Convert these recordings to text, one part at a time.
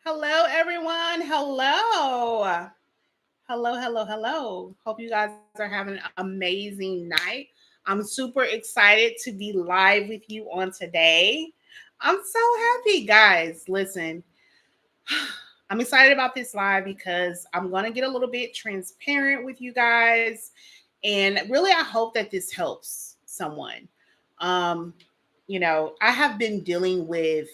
Hello, everyone. Hello. Hello. Hope you guys are having an amazing night. I'm super excited to be live with you on today. I'm so happy, guys. Listen, I'm excited about this live because I'm going to get a little bit transparent with you guys. And really, I hope that this helps someone. Um, I have been dealing with,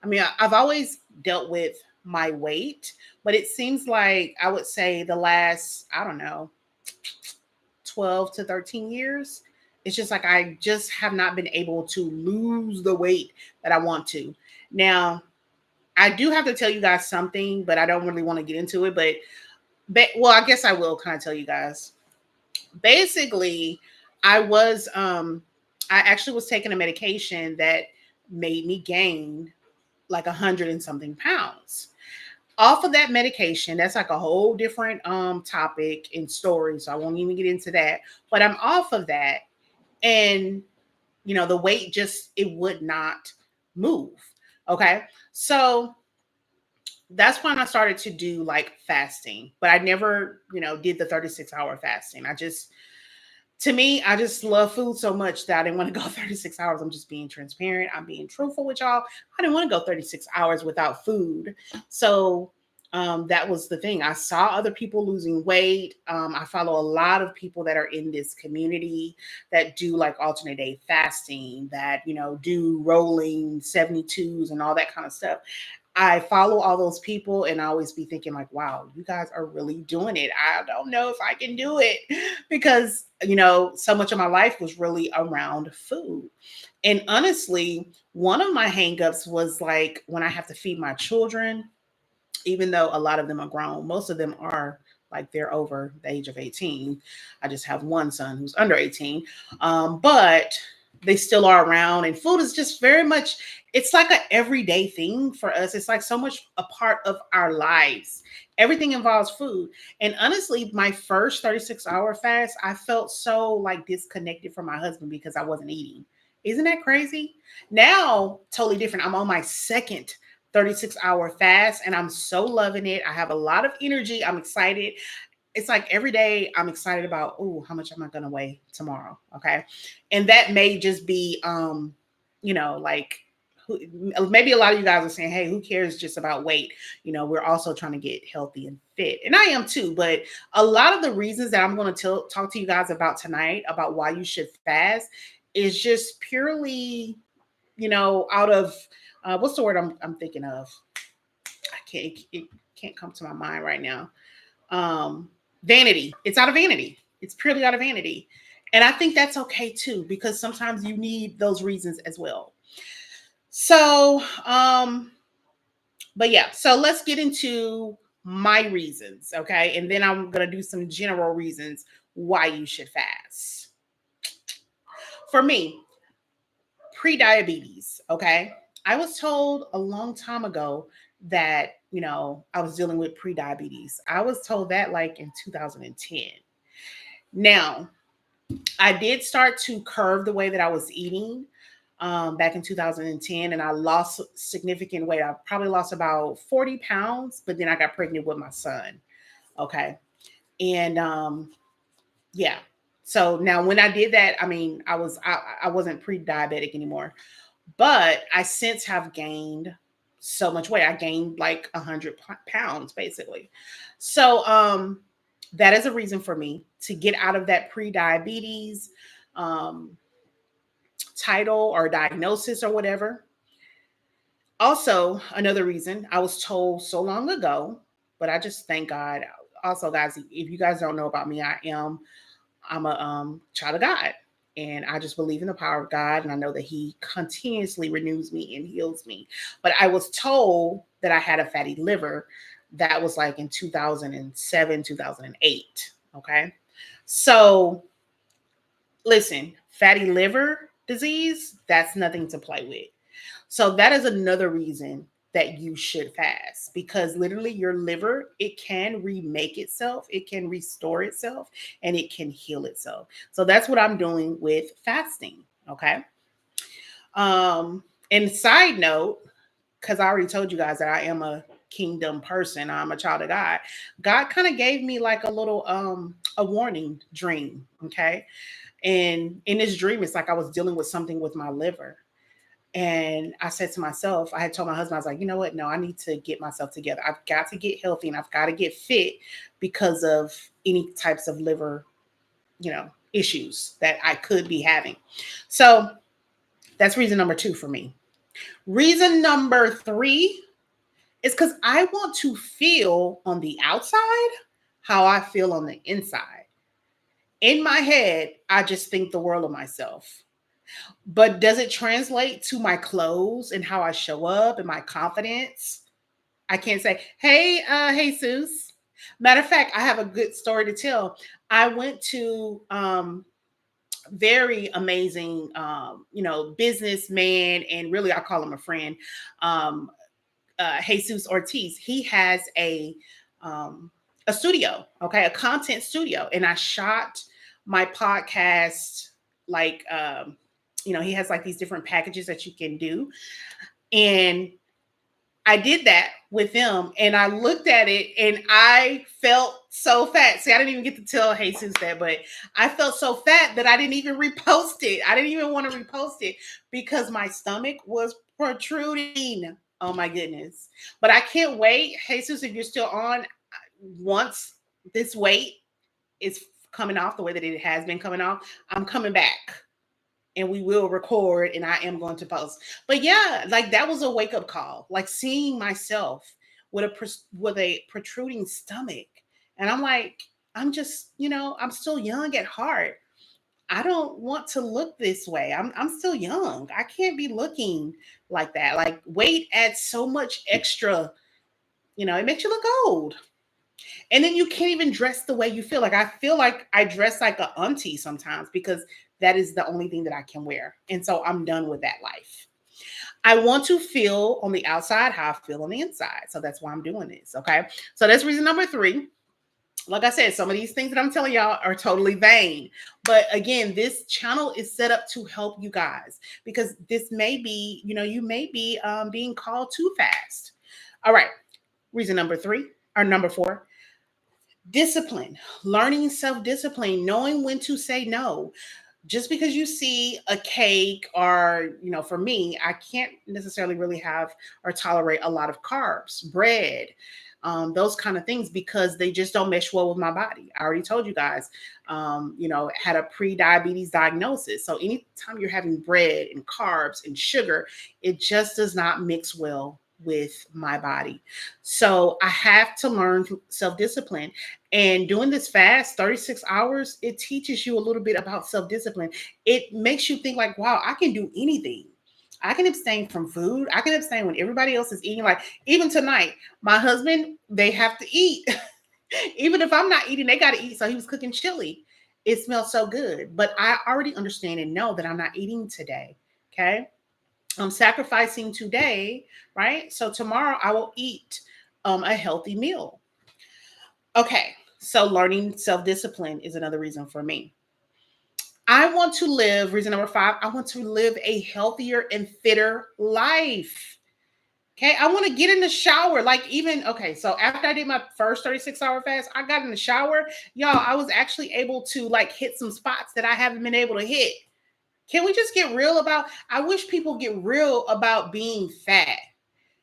I've always dealt with my weight, but it seems like I would say the last, I don't know, 12 to 13 years, it's just like I just have not been able to lose the weight that I want to. Now, I do have to tell you guys something, but I don't really want to get into it. Well, I guess I will kind of tell you guys. Basically, I was I actually was taking a medication that made me gain like 100 and something pounds. Off of that medication, that's like a whole different topic and story, so I won't even get into that. But I'm off of that, and the weight just it would not move. Okay, so that's when I started to do like fasting, but I never, did the 36-hour fasting. To me, I just love food so much that I didn't want to go 36 hours. I'm just being transparent. I'm being truthful with y'all. I didn't want to go 36 hours without food. So that was the thing. I saw other people losing weight. I follow a lot of people that are in this community that do like alternate day fasting, that, do rolling 72s and all that kind of stuff. I follow all those people and I always be thinking like, wow, you guys are really doing it. I don't know if I can do it because, so much of my life was really around food. And honestly, one of my hangups was like when I have to feed my children, even though a lot of them are grown, most of them are like they're over the age of 18. I just have one son who's under 18. But they still are around, and food is just very much, it's like an everyday thing for us. It's like so much a part of our lives. Everything involves food. And honestly, my first 36-hour fast, I felt so like disconnected from my husband because I wasn't eating. Isn't that crazy? Now, totally different. I'm on my second 36-hour fast and I'm so loving it. I have a lot of energy. I'm excited. It's like every day I'm excited about, oh, how much am I going to weigh tomorrow? Okay. And that may just be, like maybe a lot of you guys are saying, hey, who cares just about weight? We're also trying to get healthy and fit. And I am too. But a lot of the reasons that I'm going to talk to you guys about tonight about why you should fast is just purely, out of what's the word I'm thinking of? It can't come to my mind right now. Vanity. It's out of vanity. It's purely out of vanity. And I think that's okay too, because sometimes you need those reasons as well. So, but yeah, so let's get into my reasons, okay? And then I'm going to do some general reasons why you should fast. For me, pre-diabetes, okay? I was told a long time ago that, I was dealing with pre-diabetes. I was told that like in 2010. Now, I did start to curve the way that I was eating back in 2010, and I lost significant weight. I probably lost about 40 pounds, but then I got pregnant with my son. Okay. And yeah. So now when I did that, I wasn't pre-diabetic anymore. But I since have gained so much weight. I gained like 100 pounds basically. So that is a reason for me to get out of that pre-diabetes um, title or diagnosis or whatever. Also, another reason I was told so long ago, but I just thank God. Also, guys, if you guys don't know about me, I'm a child of God. And I just believe in the power of God. And I know that He continuously renews me and heals me. But I was told that I had a fatty liver. That was like in 2007, 2008. Okay. So listen, fatty liver disease, that's nothing to play with. So that is another reason that you should fast, because literally your liver, it can remake itself, it can restore itself, and it can heal itself. So that's what I'm doing with fasting. Okay. And side note, because I already told you guys that I am a kingdom person. I'm a child of God. God kind of gave me like a little a warning dream. Okay. And in this dream, it's like I was dealing with something with my liver. And I said to myself, I had told my husband, I was like, you know what? No, I need to get myself together. I've got to get healthy and I've got to get fit because of any types of liver, issues that I could be having. So that's reason number 2 for me. Reason number 3 is because I want to feel on the outside how I feel on the inside. In my head, I just think the world of myself. But does it translate to my clothes and how I show up and my confidence? I can't say, hey, Jesus. Matter of fact, I have a good story to tell. I went to very amazing, businessman, and really I call him a friend, Jesus Ortiz. He has a studio, okay, a content studio, and I shot my podcast like he has like these different packages that you can do, and I did that with them, and I looked at it and I felt so fat. See, I didn't even get to tell Jesus that, but I felt so fat that I didn't even repost it. I didn't even want to repost it because my stomach was protruding. Oh my goodness. But I can't wait. Jesus, if you're still on, once this weight is coming off the way that it has been coming off, I'm coming back and we will record and I am going to post. But yeah, like that was a wake up call, like seeing myself with a protruding stomach. And I'm like, I'm just, I'm still young at heart. I don't want to look this way. I'm still young. I can't be looking like that. Like weight adds so much extra, it makes you look old. And then you can't even dress the way you feel. Like I feel like I dress like a auntie sometimes because that is the only thing that I can wear. And so I'm done with that life. I want to feel on the outside how I feel on the inside. So that's why I'm doing this. Okay. So that's reason number 3. Like I said, some of these things that I'm telling y'all are totally vain. But again, this channel is set up to help you guys because this may be, you may be being called too fast. All right. Reason number 3 or number 4. Discipline, learning self-discipline, knowing when to say no. Just because you see a cake or, for me, I can't necessarily really have or tolerate a lot of carbs, bread, those kind of things because they just don't mesh well with my body. I already told you guys, had a pre-diabetes diagnosis. So anytime you're having bread and carbs and sugar, it just does not mix well with my body. So I have to learn self-discipline. And doing this fast, 36 hours, it teaches you a little bit about self-discipline. It makes you think like, wow, I can do anything. I can abstain from food. I can abstain when everybody else is eating. Like even tonight, my husband, they have to eat. Even if I'm not eating, they got to eat. So he was cooking chili. It smells so good. But I already understand and know that I'm not eating today. Okay. I'm sacrificing today, right? So tomorrow I will eat a healthy meal. Okay, so learning self-discipline is another reason for me. I want to live, reason number 5, I want to live a healthier and fitter life. Okay, I want to get in the shower. Okay, so after I did my first 36-hour fast, I got in the shower. Y'all, I was actually able to hit some spots that I haven't been able to hit. Can we just get real I wish people get real about being fat.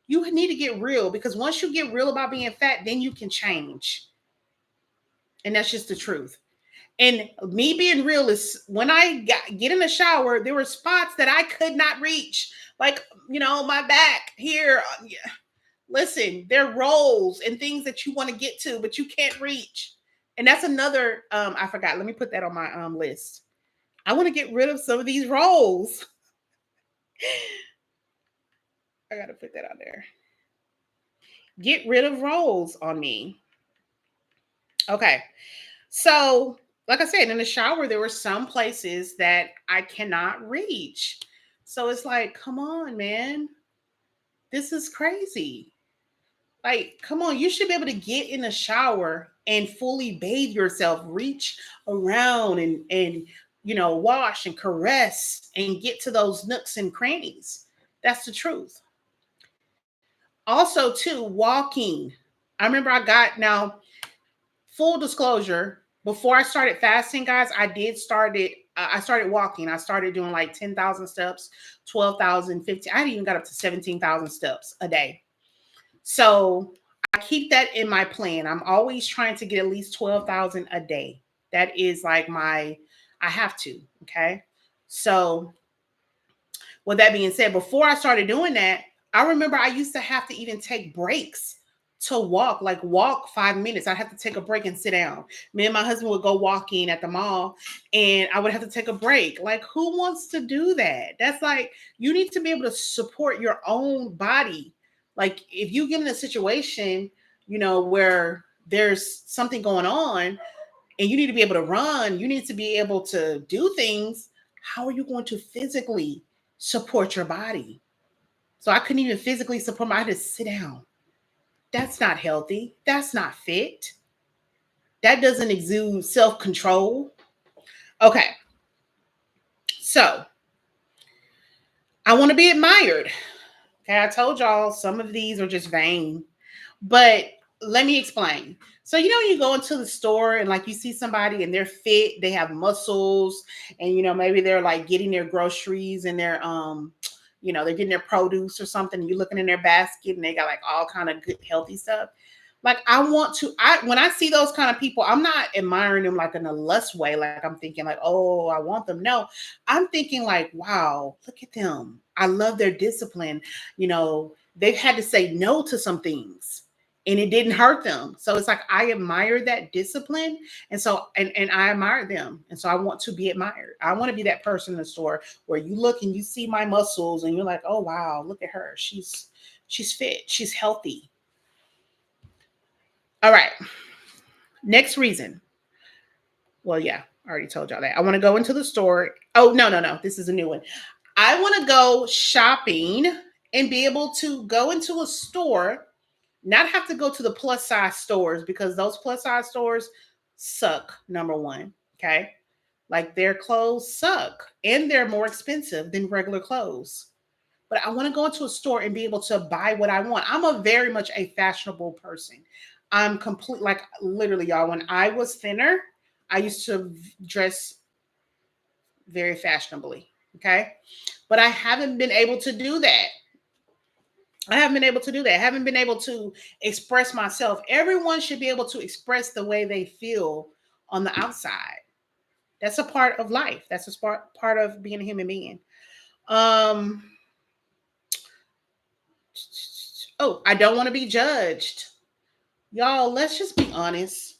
You need to get real because once you get real about being fat, then you can change. And that's just the truth. And me being real is when I get in the shower, there were spots that I could not reach. Like, my back here. Listen, there are rolls and things that you want to get to, but you can't reach. And that's another, I forgot. Let me put that on my list. I want to get rid of some of these rolls. I got to put that on there. Get rid of rolls on me. Okay. So, like I said, in the shower, there were some places that I cannot reach. So it's like, come on, man. This is crazy. Like, come on, you should be able to get in the shower and fully bathe yourself, reach around and wash and caress and get to those nooks and crannies. That's the truth. Also, too, walking. I remember now, full disclosure, before I started fasting, guys, I started walking. I started doing like 10,000 steps, 12,000, 15. I even got up to 17,000 steps a day. So I keep that in my plan. I'm always trying to get at least 12,000 a day. That is like I have to. Okay. So with that being said, before I started doing that, I remember I used to have to even take breaks to walk, like walk 5 minutes. I'd have to take a break and sit down. Me and my husband would go walking at the mall and I would have to take a break. Like, who wants to do that? That's like, you need to be able to support your own body. Like, if you get in a situation, where there's something going on and you need to be able to run, you need to be able to do things. How are you going to physically support your body? So I couldn't even physically support I had to sit down. That's not healthy. That's not fit. That doesn't exude self-control. Okay. So I want to be admired. Okay. I told y'all some of these are just vain, but let me explain. So, you go into the store and like you see somebody and they're fit, they have muscles, and maybe they're like getting their groceries and they're getting their produce or something. And you're looking in their basket and they got like all kind of good healthy stuff. Like when I see those kind of people, I'm not admiring them like in a lust way. Like I'm thinking like, oh, I want them. No, I'm thinking like, wow, look at them. I love their discipline. They've had to say no to some things and it didn't hurt them. So it's like I admire that discipline. And so and I admire them. And so I want to be admired. I want to be that person in the store where you look and you see my muscles and you're like, oh wow, look at her. She's fit. She's healthy. All right. Next reason. Well, yeah, I already told y'all that. I want to go into the store. Oh, no. This is a new one. I want to go shopping and be able to go into a store, not have to go to the plus size stores because those plus size stores suck, number one. Okay. Like their clothes suck and they're more expensive than regular clothes. But I want to go into a store and be able to buy what I want. I'm a very much a fashionable person. I'm complete, like literally, y'all. When I was thinner, I used to dress very fashionably. Okay. But I haven't been able to do that. I haven't been able to do that. I haven't been able to express myself. Everyone should be able to express the way they feel on the outside. That's a part of life. That's a part of being a human being. Um, oh, I don't want to be judged. Y'all, let's just be honest.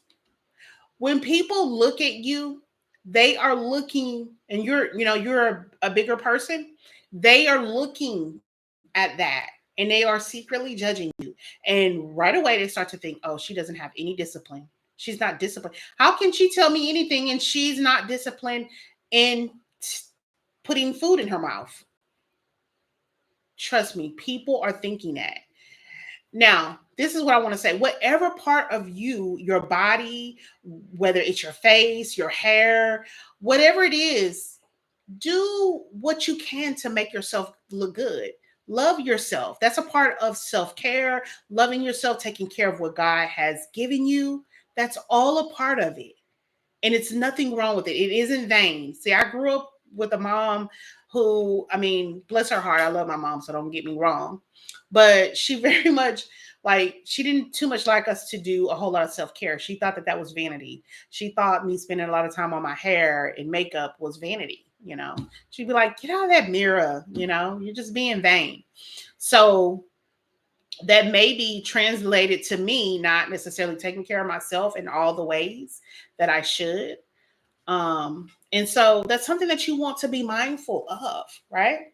When people look at you, they are looking, and you're a bigger person. They are looking at that and they are secretly judging you. And right away they start to think, oh, she doesn't have any discipline. She's not disciplined. How can she tell me anything and she's not disciplined in putting food in her mouth? Trust me, people are thinking that. Now, this is what I want to say. Whatever part of you, your body, whether it's your face, your hair, whatever it is, do what you can to make yourself look good. Love yourself. That's a part of self care, loving yourself, taking care of what God has given you. That's all a part of it. And it's nothing wrong with it. It isn't vain. See, I grew up with a mom who, I mean, bless her heart, I love my mom, so don't get me wrong. But she very much she didn't too much like us to do a whole lot of self-care. She thought that was vanity. She thought me spending a lot of time on my hair and makeup was vanity. She'd be like, get out of that mirror, you're just being vain. So that may be translated to me not necessarily taking care of myself in all the ways that I should. And so that's something that you want to be mindful of, right?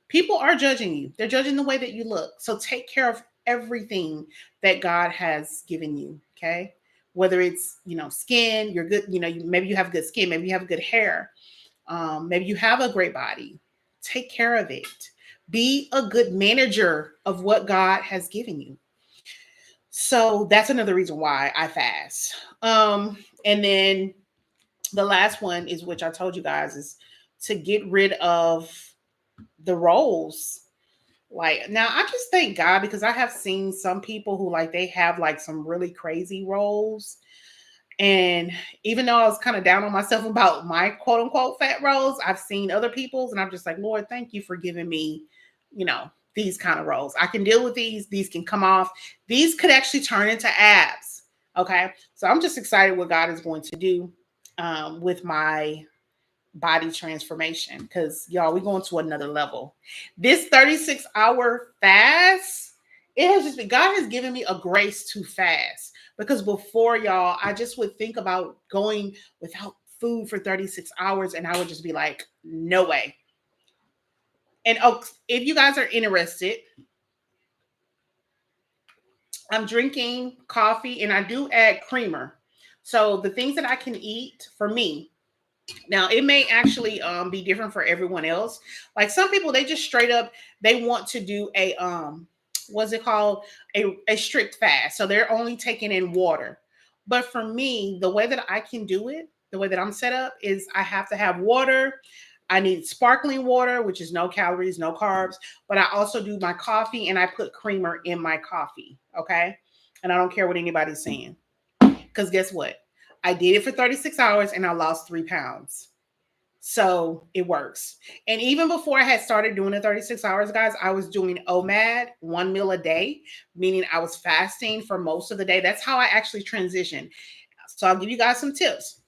People are judging you. They're judging the way that you look. So take care of everything that God has given you. Okay. Whether it's, skin, you're good, maybe you have good skin, maybe you have good hair. Maybe you have a great body. Take care of it. Be a good manager of what God has given you. So that's another reason why I fast. And then the last one is, which I told you guys, is to get rid of the roles Like now I just thank God because I have seen some people who like they have like some really crazy roles. And even though I was kind of down on myself about my quote unquote fat rolls, I've seen other people's and I'm just like, Lord, thank you for giving me, these kind of rolls. I can deal with these. These can come off. These could actually turn into abs. Okay. So I'm just excited what God is going to do with my body transformation because y'all, we're going to another level. This 36-hour fast, it has just been, God has given me a grace to fast because before y'all, I just would think about going without food for 36 hours and I would just be like, no way. And if you guys are interested, I'm drinking coffee and I do add creamer. So the things that I can eat for me, now it may actually be different for everyone else. Like some people, they just straight up they want to do a what's it called, a strict fast, so they're only taking in water. But for me, the way that I can do it, the way that I'm set up is I have to have water. I need sparkling water, which is no calories, no carbs. But I also do my coffee and I put creamer in my coffee. Okay. And I don't care what anybody's saying. Because guess what? I did it for 36 hours and I lost 3 pounds. So it works. And even before I had started doing the 36 hours, guys, I was doing OMAD, 1 meal a day, meaning I was fasting for most of the day. That's how I actually transitioned. So I'll give you guys some tips.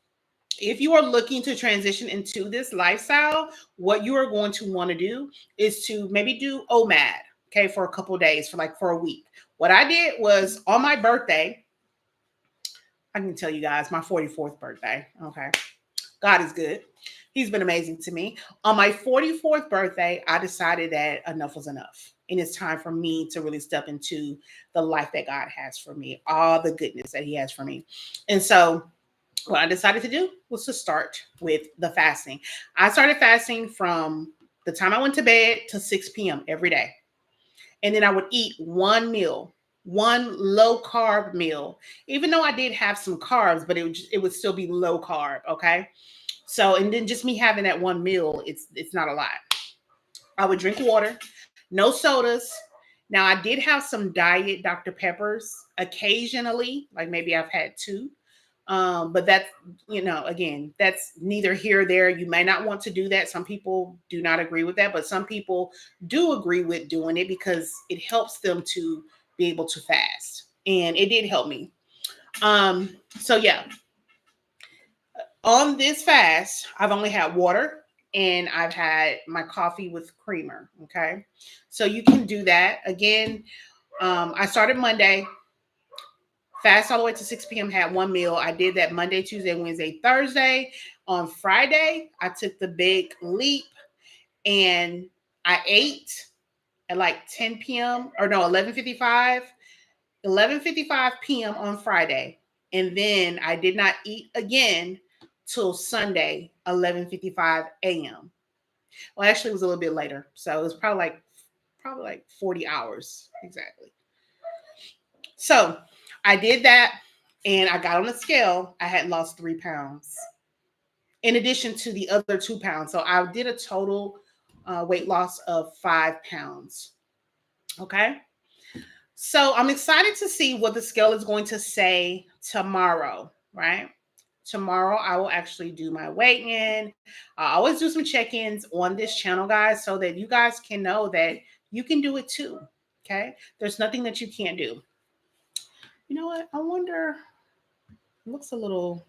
If you are looking to transition into this lifestyle, what you are going to want to do is to maybe do OMAD, okay, for a couple of days, for a week. What I did was on my birthday, I can tell you guys my 44th birthday. Okay. God is good. He's been amazing to me. On my 44th birthday, I decided that enough was enough. And it's time for me to really step into the life that God has for me, all the goodness that He has for me. And so, what I decided to do was to start with the fasting. I started fasting from the time I went to bed to 6 p.m. every day. And then I would eat one meal, one low carb meal, even though I did have some carbs, but it would still be low carb. Okay. So, and then just me having that one meal, it's not a lot. I would drink water, no sodas. Now, I did have some diet Dr. Peppers occasionally, like maybe I've had two. But that's, again, that's neither here or there. You may not want to do that. Some people do not agree with that, but some people do agree with doing it because it helps them to be able to fast. And it did help me. So yeah, on this fast, I've only had water and I've had my coffee with creamer. Okay. So you can do that. Again, I started Monday, fast all the way to 6 p.m., had one meal. I did that Monday, Tuesday, Wednesday, Thursday. On Friday, I took the big leap and I ate at like 10 p.m. or no, 11:55 p.m. on Friday. And then I did not eat again till Sunday, 11:55 a.m. Well, actually, it was a little bit later. So it was probably like 40 hours exactly. So I did that and I got on the scale. I had lost 3 pounds in addition to the other 2 pounds. So I did a total weight loss of 5 pounds. Okay. So I'm excited to see what the scale is going to say tomorrow, right? Tomorrow I will actually do my weigh in. I always do some check ins on this channel, guys, so that you guys can know that you can do it too. Okay. There's nothing that you can't do. You know what? I wonder, it looks a little,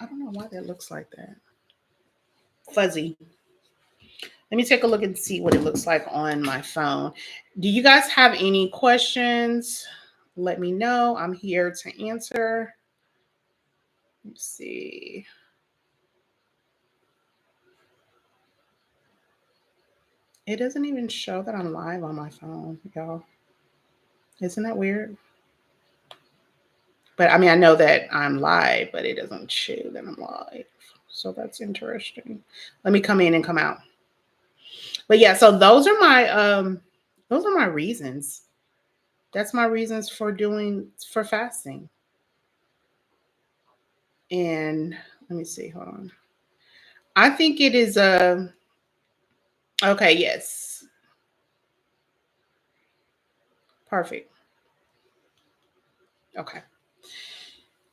I don't know why that looks like that. Fuzzy. Let me take a look and see what it looks like on my phone. Do you guys have any questions? Let me know. I'm here to answer. Let's see. It doesn't even show that I'm live on my phone, y'all. Isn't that weird? But I mean, I know that I'm live, but it doesn't show that I'm live. So that's interesting. Let me come in and come out. But yeah, so those are my reasons. That's my reasons for fasting. And let me see, hold on. I think it is a okay, yes. Perfect. Okay.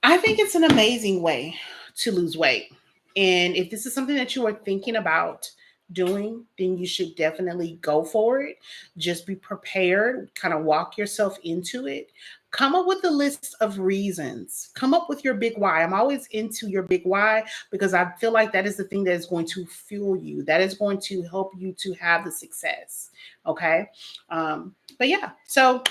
I think it's an amazing way to lose weight. And if this is something that you are thinking about doing, then you should definitely go for it. Just be prepared, kind of walk yourself into it. Come up with a list of reasons. Come up with your big why. I'm always into your big why because I feel like that is the thing that is going to fuel you, that is going to help you to have the success. Okay. But yeah, so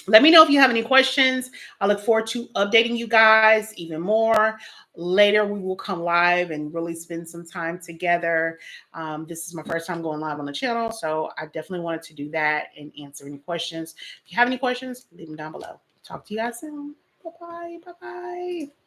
let me know if you have any questions. I look forward to updating you guys even more. Later, we will come live and really spend some time together. This is my first time going live on the channel, so I definitely wanted to do that and answer any questions. If you have any questions, leave them down below. Talk to you guys soon. Bye-bye. Bye-bye.